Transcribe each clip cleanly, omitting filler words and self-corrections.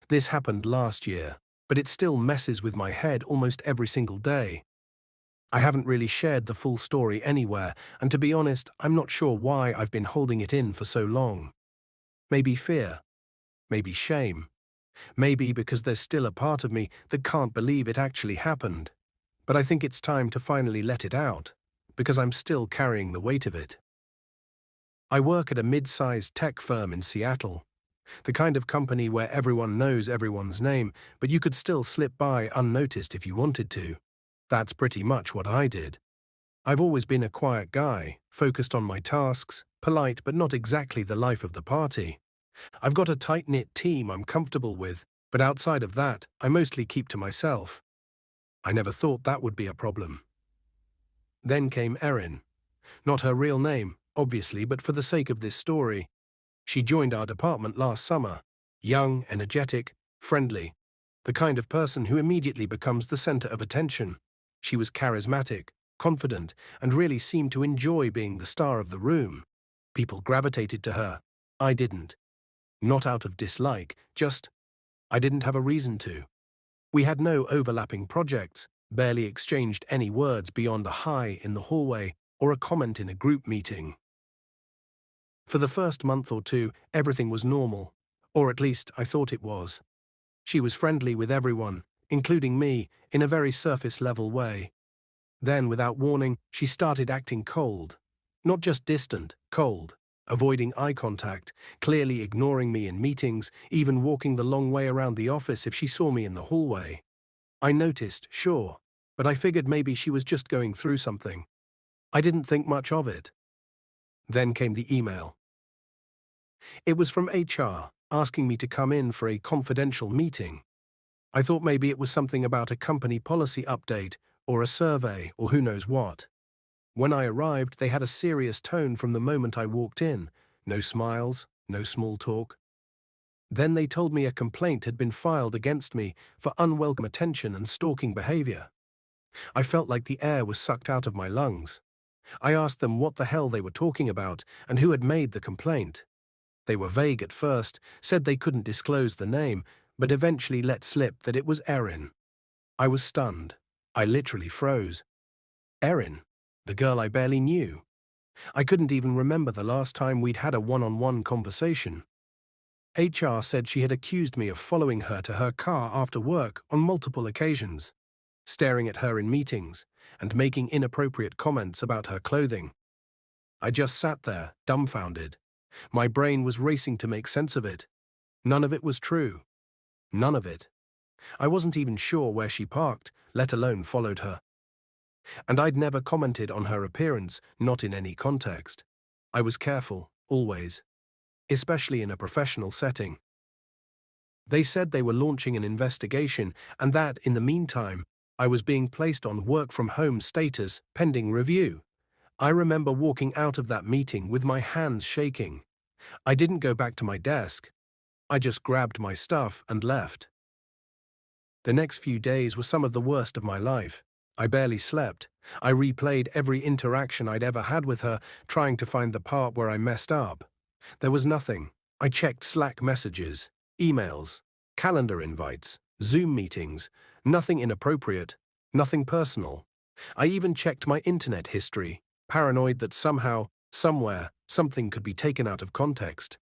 This happened last year, but it still messes with my head almost every single day. I haven't really shared the full story anywhere, and to be honest, I'm not sure why I've been holding it in for so long. Maybe fear, maybe shame, maybe because there's still a part of me that can't believe it actually happened. But I think it's time to finally let it out, because I'm still carrying the weight of it. I work at a mid-sized tech firm in Seattle, the kind of company where everyone knows everyone's name, but you could still slip by unnoticed if you wanted to. That's pretty much what I did. I've always been a quiet guy, focused on my tasks, polite but not exactly the life of the party. I've got a tight-knit team I'm comfortable with, but outside of that, I mostly keep to myself. I never thought that would be a problem. Then came Erin. Not her real name, obviously, but for the sake of this story. She joined our department last summer. Young, energetic, friendly. The kind of person who immediately becomes the center of attention. She was charismatic, confident, and really seemed to enjoy being the star of the room. People gravitated to her. I didn't. Not out of dislike, just I didn't have a reason to. We had no overlapping projects, barely exchanged any words beyond a hi in the hallway or a comment in a group meeting. For the first month or two, everything was normal, or at least I thought it was. She was friendly with everyone, including me, in a very surface-level way. Then, without warning, she started acting cold. Not just distant, cold, avoiding eye contact, clearly ignoring me in meetings, even walking the long way around the office if she saw me in the hallway. I noticed, sure, but I figured maybe she was just going through something. I didn't think much of it. Then came the email. It was from HR, asking me to come in for a confidential meeting. I thought maybe it was something about a company policy update, or a survey, or who knows what. When I arrived, they had a serious tone from the moment I walked in. No smiles, no small talk. Then they told me a complaint had been filed against me for unwelcome attention and stalking behavior. I felt like the air was sucked out of my lungs. I asked them what the hell they were talking about and who had made the complaint. They were vague at first, said they couldn't disclose the name, but eventually let slip that it was Erin. I was stunned. I literally froze. Erin, the girl I barely knew. I couldn't even remember the last time we'd had a one-on-one conversation. HR said she had accused me of following her to her car after work on multiple occasions, staring at her in meetings, and making inappropriate comments about her clothing. I just sat there, dumbfounded. My brain was racing to make sense of it. None of it was true. None of it. I wasn't even sure where she parked, let alone followed her. And I'd never commented on her appearance, not in any context. I was careful, always. Especially in a professional setting. They said they were launching an investigation and that, in the meantime, I was being placed on work-from-home status pending review. I remember walking out of that meeting with my hands shaking. I didn't go back to my desk. I just grabbed my stuff and left. The next few days were some of the worst of my life. I barely slept. I replayed every interaction I'd ever had with her, trying to find the part where I messed up. There was nothing. I checked Slack messages, emails, calendar invites, Zoom meetings, nothing inappropriate, nothing personal. I even checked my internet history, paranoid that somehow, somewhere, something could be taken out of context.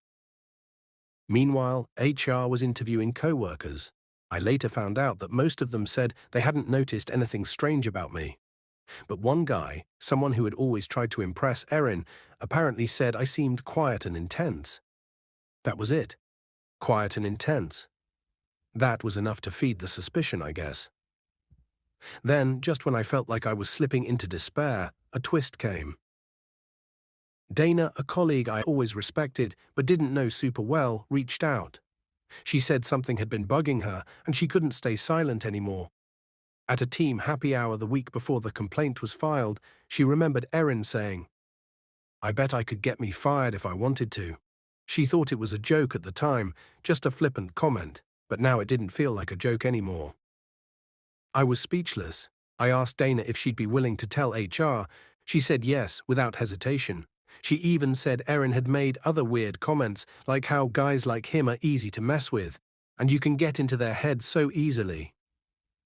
Meanwhile, HR was interviewing co-workers. I later found out that most of them said they hadn't noticed anything strange about me. But one guy, someone who had always tried to impress Erin, apparently said I seemed quiet and intense. That was it. Quiet and intense. That was enough to feed the suspicion, I guess. Then, just when I felt like I was slipping into despair, a twist came. Dana, a colleague I always respected but didn't know super well, reached out. She said something had been bugging her and she couldn't stay silent anymore. At a team happy hour the week before the complaint was filed, she remembered Erin saying, "I bet I could get me fired if I wanted to." She thought it was a joke at the time, just a flippant comment, but now it didn't feel like a joke anymore. I was speechless. I asked Dana if she'd be willing to tell HR. She said yes, without hesitation. She even said Erin had made other weird comments, like how guys like him are easy to mess with. and you can get into their heads so easily.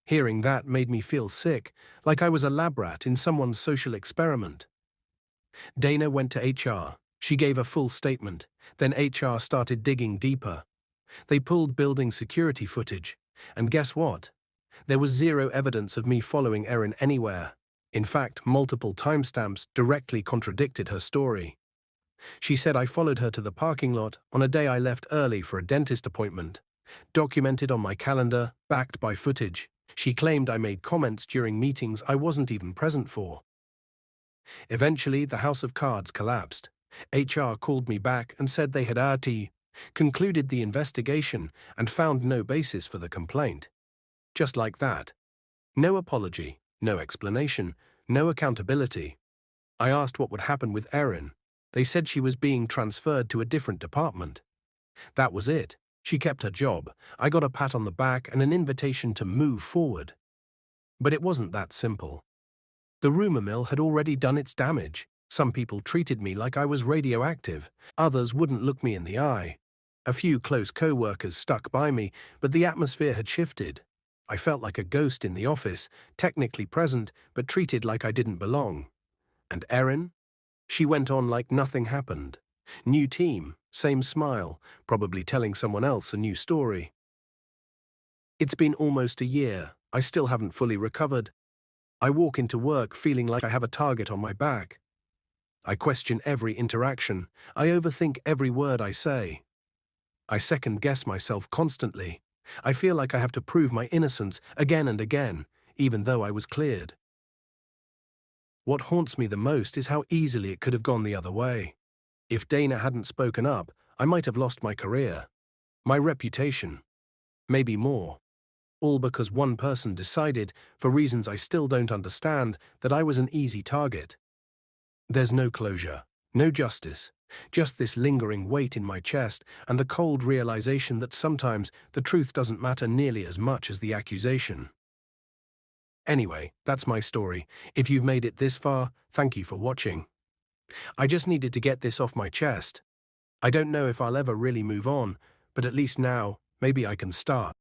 Hearing that made me feel sick, like I was a lab rat in someone's social experiment. Dana went to HR. She gave a full statement. Then HR started digging deeper. They pulled building security footage. And guess what? There was zero evidence of me following Erin anywhere. In fact, multiple timestamps directly contradicted her story. She said I followed her to the parking lot on a day I left early for a dentist appointment. Documented on my calendar, backed by footage. She claimed I made comments during meetings I wasn't even present for. Eventually, the house of cards collapsed. HR called me back and said they had concluded the investigation and found no basis for the complaint. Just like that. No apology, no explanation, no accountability. I asked what would happen with Erin. They said she was being transferred to a different department. That was it. She kept her job. I got a pat on the back and an invitation to move forward. But it wasn't that simple. The rumor mill had already done its damage. Some people treated me like I was radioactive. Others wouldn't look me in the eye. A few close co-workers stuck by me, but the atmosphere had shifted. I felt like a ghost in the office, technically present, but treated like I didn't belong. And Erin? She went on like nothing happened. New team, same smile, probably telling someone else a new story. It's been almost a year. I still haven't fully recovered. I walk into work feeling like I have a target on my back. I question every interaction. I overthink every word I say. I second-guess myself constantly. I feel like I have to prove my innocence again and again, even though I was cleared. What haunts me the most is how easily it could have gone the other way. If Dana hadn't spoken up, I might have lost my career, my reputation, maybe more. All because one person decided, for reasons I still don't understand, that I was an easy target. There's no closure, no justice, just this lingering weight in my chest and the cold realization that sometimes the truth doesn't matter nearly as much as the accusation. Anyway, that's my story. If you've made it this far, thank you for watching. I just needed to get this off my chest. I don't know if I'll ever really move on, but at least now, maybe I can start.